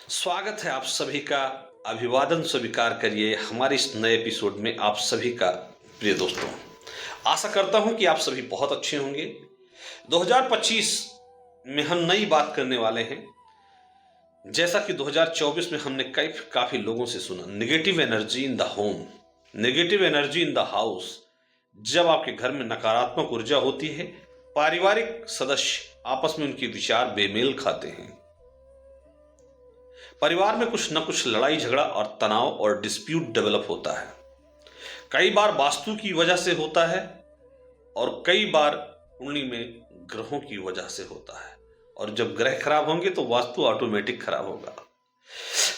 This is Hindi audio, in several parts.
स्वागत है आप सभी का। अभिवादन स्वीकार करिए हमारे इस नए एपिसोड में आप सभी का। प्रिय दोस्तों, आशा करता हूं कि आप सभी बहुत अच्छे होंगे। 2025 में हम नई बात करने वाले हैं। जैसा कि 2024 में हमने कई काफी लोगों से सुना, negative energy in the home, negative energy in the house. जब आपके घर में नकारात्मक ऊर्जा होती है, पारिवारिक सदस्य आपस में उनके विचार बेमेल खाते हैं, परिवार में कुछ न कुछ लड़ाई झगड़ा और तनाव और डिस्प्यूट डेवलप होता है। कई बार वास्तु की वजह से होता है और कई बार कुंडली में ग्रहों की वजह से होता है। और जब ग्रह खराब होंगे तो वास्तु ऑटोमेटिक खराब होगा।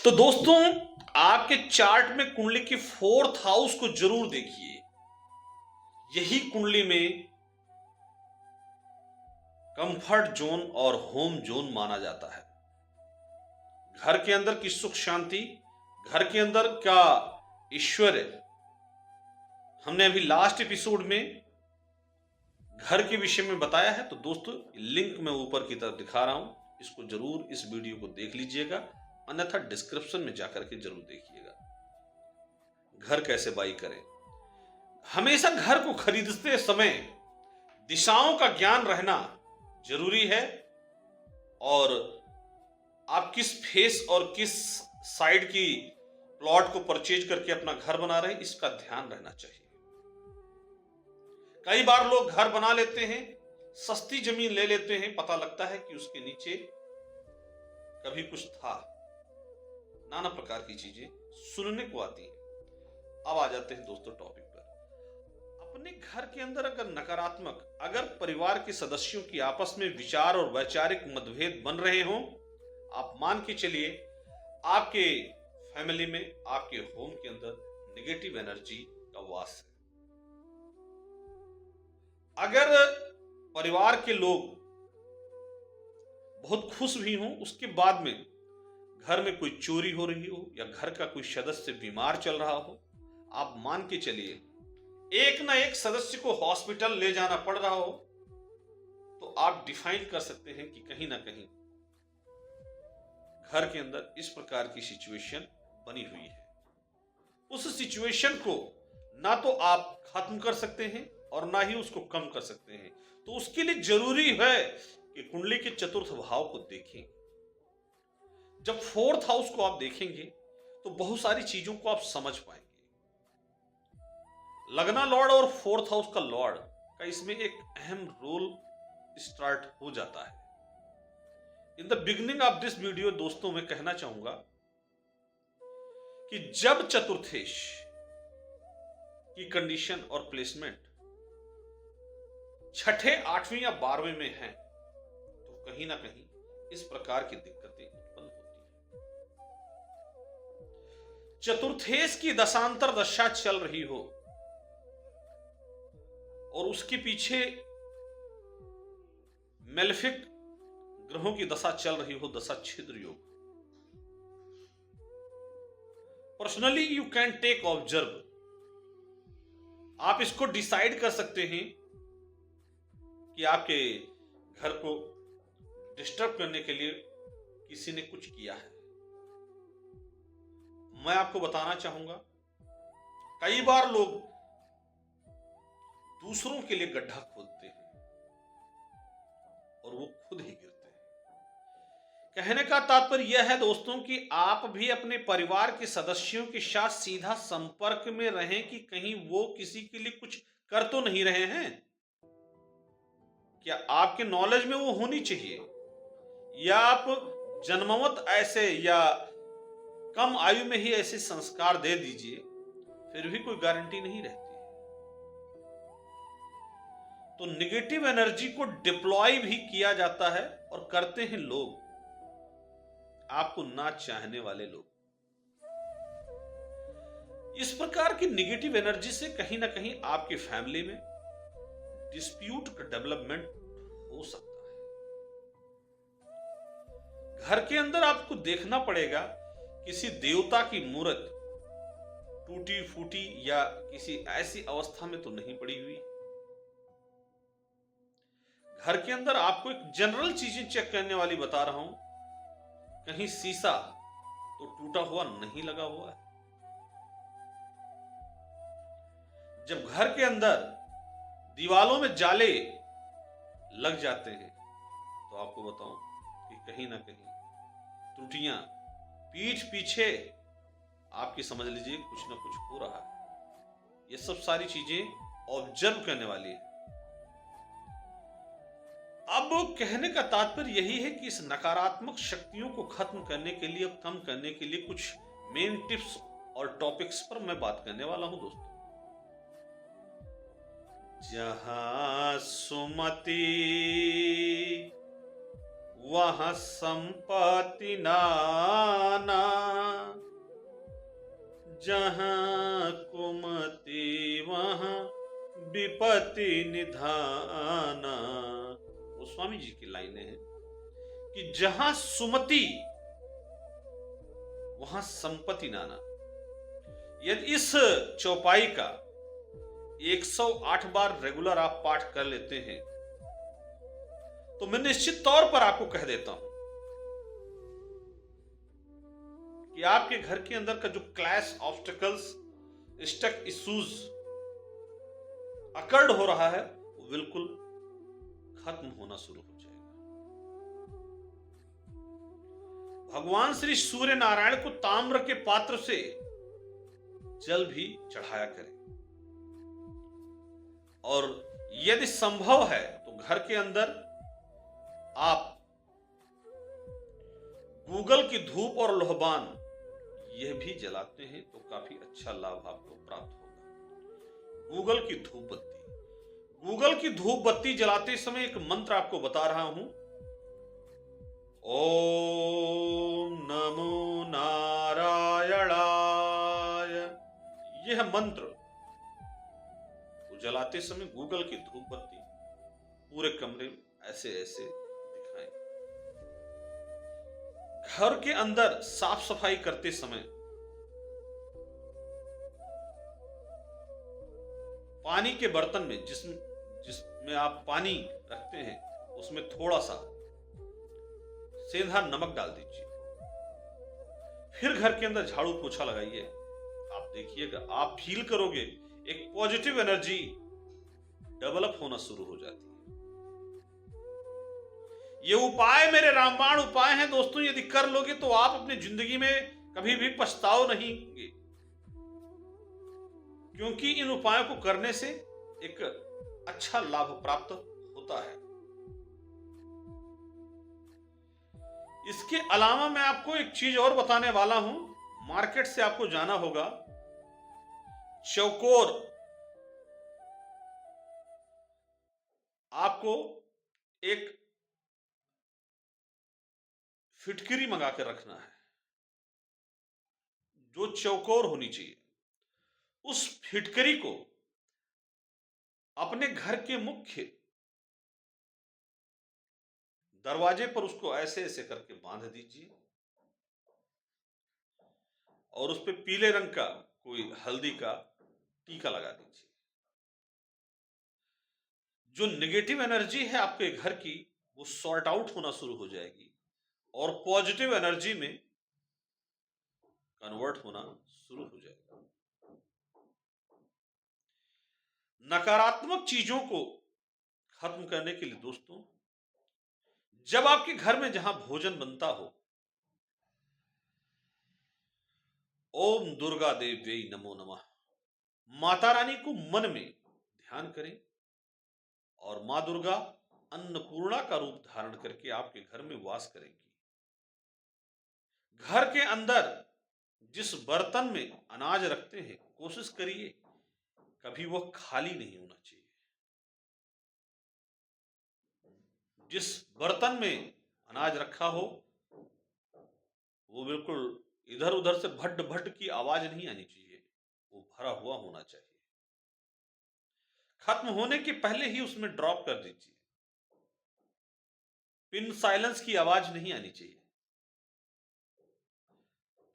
तो दोस्तों, आपके चार्ट में कुंडली के फोर्थ हाउस को जरूर देखिए। यही कुंडली में कंफर्ट जोन और होम जोन माना जाता है। घर के अंदर की सुख शांति, घर के अंदर का ऐश्वर्य। हमने अभी लास्ट एपिसोड में घर के विषय में बताया है, तो दोस्तों लिंक मैं ऊपर की तरफ दिखा रहा हूं, इसको जरूर इस वीडियो को देख लीजिएगा, अन्यथा डिस्क्रिप्शन में जाकर के जरूर देखिएगा। घर कैसे बाई करें। हमेशा घर को खरीदते समय दिशाओं का ज्ञान रहना जरूरी है, और आप किस फेस और किस साइड की प्लॉट को परचेज करके अपना घर बना रहे हैं, इसका ध्यान रहना चाहिए। कई बार लोग घर बना लेते हैं, सस्ती जमीन ले लेते हैं, पता लगता है कि उसके नीचे कभी कुछ था। नाना प्रकार की चीजें सुनने को आती हैं। अब आ जाते हैं दोस्तों टॉपिक पर। अपने घर के अंदर अगर नकारात्मक, अगर परिवार के सदस्यों की आपस में विचार और वैचारिक मतभेद बन रहे हों, आप मान के चलिए आपके फैमिली में, आपके होम के अंदर नेगेटिव एनर्जी का वास है। अगर परिवार के लोग बहुत खुश भी हों, उसके बाद में घर में कोई चोरी हो रही हो या घर का कोई सदस्य बीमार चल रहा हो, आप मान के चलिए एक ना एक सदस्य को हॉस्पिटल ले जाना पड़ रहा हो, तो आप डिफाइन कर सकते हैं कि कहीं ना कहीं घर के अंदर इस प्रकार की सिचुएशन बनी हुई है। उस सिचुएशन को ना तो आप खत्म कर सकते हैं और ना ही उसको कम कर सकते हैं। तो उसके लिए जरूरी है कि कुंडली के चतुर्थ भाव को देखें। जब फोर्थ हाउस को आप देखेंगे तो बहुत सारी चीजों को आप समझ पाएंगे। लगना लॉर्ड और फोर्थ हाउस का लॉर्ड का इसमें एक अहम रोल स्टार्ट हो जाता है। In the beginning of this video दोस्तों मैं कहना चाहूंगा कि जब चतुर्थेश की कंडीशन और प्लेसमेंट छठे, आठवीं या 12वें में है, तो कहीं ना कहीं इस प्रकार की दिक्कतें उत्पन्न होती हैं। चतुर्थेश की दशांतर दशा चल रही हो और उसके पीछे मेलेफिक ग्रहों की दशा चल रही हो, दशा छिद्र योग, personally you can take observe. आप इसको डिसाइड कर सकते हैं कि आपके घर को डिस्टर्ब करने के लिए किसी ने कुछ किया है। मैं आपको बताना चाहूंगा, कई बार लोग दूसरों के लिए गड्ढा खोदते हैं और वो खुद ही गिरते हैं। कहने का तात्पर्य यह है दोस्तों कि आप भी अपने परिवार के सदस्यों के साथ सीधा संपर्क में रहें कि कहीं वो किसी के लिए कुछ कर तो नहीं रहे हैं। क्या आपके नॉलेज में वो होनी चाहिए, या आप जन्मवत ऐसे या कम आयु में ही ऐसे संस्कार दे दीजिए, फिर भी कोई गारंटी नहीं रहती। तो नेगेटिव एनर्जी को डिप्लॉय भी किया जाता है और करते हैं लोग, आपको ना चाहने वाले लोग। इस प्रकार की नेगेटिव एनर्जी से कहीं ना कहीं आपकी फैमिली में डिस्प्यूट का डेवलपमेंट हो सकता है। घर के अंदर आपको देखना पड़ेगा किसी देवता की मूर्त टूटी फूटी या किसी ऐसी अवस्था में तो नहीं पड़ी हुई। घर के अंदर आपको एक जनरल चीजें चेक करने वाली बता रहा हूं, कहीं शीशा तो टूटा हुआ नहीं लगा हुआ है। जब घर के अंदर दीवालों में जाले लग जाते हैं तो आपको बताऊं कि कहीं ना कहीं त्रुटियां पीठ पीछे आपकी समझ लीजिए कुछ ना कुछ हो रहा है। ये सब सारी चीजें ऑब्जर्व करने वाली है। अब कहने का तात्पर्य यही है कि इस नकारात्मक शक्तियों को खत्म करने के लिए, कम करने के लिए कुछ मेन टिप्स और टॉपिक्स पर मैं बात करने वाला हूं दोस्तों। जहां सुमति वहां संपत्ति नाना, जहां कुमति वहां विपत्ति निधाना। गोस्वामी जी की लाइनें हैं कि जहां सुमति वहां संपत्ति नाना। यदि इस चौपाई का 108 बार रेगुलर आप पाठ कर लेते हैं तो मैं निश्चित तौर पर आपको कह देता हूं कि आपके घर के अंदर का जो clash, obstacles, stuck issues occurred हो रहा है वो बिल्कुल खत्म होना शुरू हो जाएगा। भगवान श्री सूर्य नारायण को ताम्र के पात्र से जल भी चढ़ाया करें और यदि संभव है तो घर के अंदर आप गूगल की धूप और लोहबान यह भी जलाते हैं तो काफी अच्छा लाभ आपको प्राप्त होगा। गूगल की धूप बत्ती, गूगल की धूप बत्ती जलाते समय एक मंत्र आपको बता रहा हूं। ओम नमो नारायणाय। यह मंत्र तो जलाते समय गूगल की धूप बत्ती पूरे कमरे में ऐसे ऐसे दिखाएं। घर के अंदर साफ सफाई करते समय पानी के बर्तन में जिसमें आप पानी रखते हैं उसमें थोड़ा सा सेंधा नमक डाल दीजिए। फिर घर के अंदर झाड़ू पोछा लगाइए। आप देखिएगा, आप फील करोगे एक पॉजिटिव एनर्जी डेवलप होना शुरू हो जाती है। ये उपाय मेरे रामबाण उपाय हैं दोस्तों। यदि कर लोगे तो आप अपनी जिंदगी में कभी भी पछताओ नहीं, क्योंकि इन उपायों को करने से एक अच्छा लाभ प्राप्त होता है। इसके अलावा मैं आपको एक चीज और बताने वाला हूं। मार्केट से आपको जाना होगा, चौकोर आपको एक फिटकरी मंगा के रखना है जो चौकोर होनी चाहिए। उस फिटकरी को अपने घर के मुख्य दरवाजे पर उसको ऐसे ऐसे करके बांध दीजिए और उस पर पीले रंग का कोई हल्दी का टीका लगा दीजिए। जो नेगेटिव एनर्जी है आपके घर की वो सॉर्ट आउट होना शुरू हो जाएगी और पॉजिटिव एनर्जी में कन्वर्ट होना शुरू हो जाएगा। नकारात्मक चीजों को खत्म करने के लिए दोस्तों, जब आपके घर में जहां भोजन बनता हो, ओम दुर्गा देव्यै नमो नमः माता रानी को मन में ध्यान करें और मां दुर्गा अन्नपूर्णा का रूप धारण करके आपके घर में वास करेंगी। घर के अंदर जिस बर्तन में अनाज रखते हैं कोशिश करिए कभी वह खाली नहीं होना चाहिए। जिस बर्तन में अनाज रखा हो वो बिल्कुल इधर उधर से भट भट की आवाज नहीं आनी चाहिए, वो भरा हुआ होना चाहिए। खत्म होने के पहले ही उसमें ड्रॉप कर दीजिए। पिन साइलेंस की आवाज नहीं आनी चाहिए।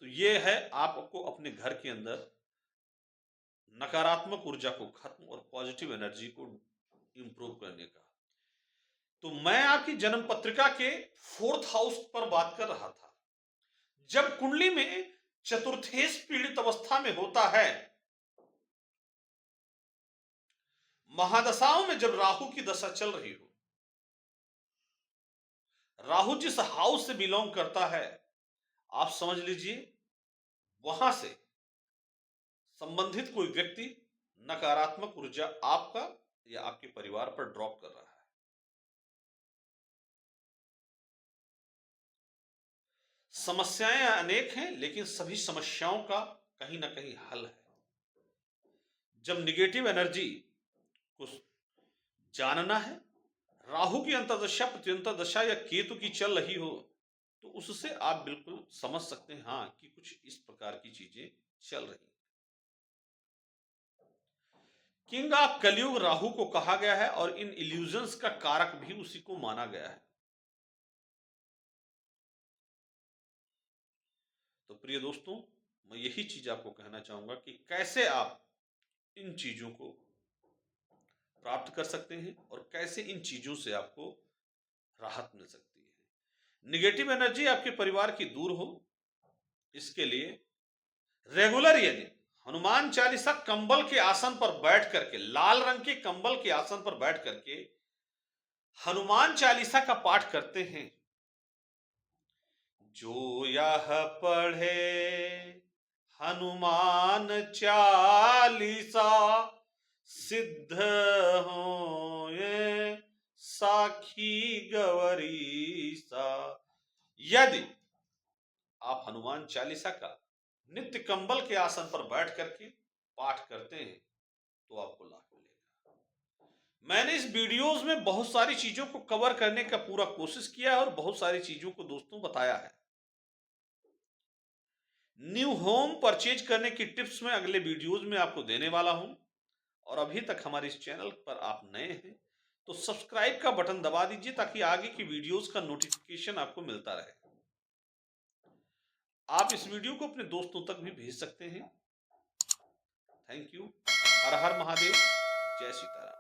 तो ये है आपको अपने घर के अंदर नकारात्मक ऊर्जा को खत्म और पॉजिटिव एनर्जी को इंप्रूव करने का। तो मैं आपकी जन्म पत्रिका के 4th हाउस पर बात कर रहा था। जब कुंडली में चतुर्थेश पीड़ित अवस्था में होता है, महादशाओं में जब राहु की दशा चल रही हो, राहु जिस हाउस से बिलोंग करता है, आप समझ लीजिए वहां से संबंधित कोई व्यक्ति नकारात्मक ऊर्जा आपका या आपके परिवार पर ड्रॉप कर रहा है। समस्याएं अनेक हैं, लेकिन सभी समस्याओं का कहीं ना कहीं हल है। जब निगेटिव एनर्जी को जानना है, राहु की अंतर्दशा, प्रत्यंतर्दशा या केतु की चल रही हो, तो उससे आप बिल्कुल समझ सकते हैं हाँ कि कुछ इस प्रकार की चीजें चल रही हैं। किंग ऑफ कलयुग राहु को कहा गया है और इन इल्यूजन्स का कारक भी उसी को माना गया है। तो प्रिय दोस्तों, मैं यही चीज आपको कहना चाहूंगा कि कैसे आप इन चीजों को प्राप्त कर सकते हैं और कैसे इन चीजों से आपको राहत मिल सकती है। निगेटिव एनर्जी आपके परिवार की दूर हो, इसके लिए रेगुलर यदि हनुमान चालीसा कंबल के आसन पर बैठ करके, लाल रंग के कंबल के आसन पर बैठ करके हनुमान चालीसा का पाठ करते हैं, जो यह पढ़े हनुमान चालीसा सिद्ध हो ये साखी गवरीसा। यदि आप हनुमान चालीसा का नित्य कंबल के आसन पर बैठ करके पाठ करते हैं तो आपको लाभ मिलेगा। मैंने इस वीडियोस में बहुत सारी चीजों को कवर करने का पूरा कोशिश किया है और बहुत सारी चीजों को दोस्तों बताया है। न्यू होम परचेज करने की टिप्स मैं अगले वीडियोस में आपको देने वाला हूं। और अभी तक हमारे इस चैनल पर आप नए हैं तो सब्सक्राइब का बटन दबा दीजिए ताकि आगे की वीडियोस का नोटिफिकेशन आपको मिलता रहे। आप इस वीडियो को अपने दोस्तों तक भी भेज सकते हैं। Thank you. हर हर महादेव। जय सीताराम।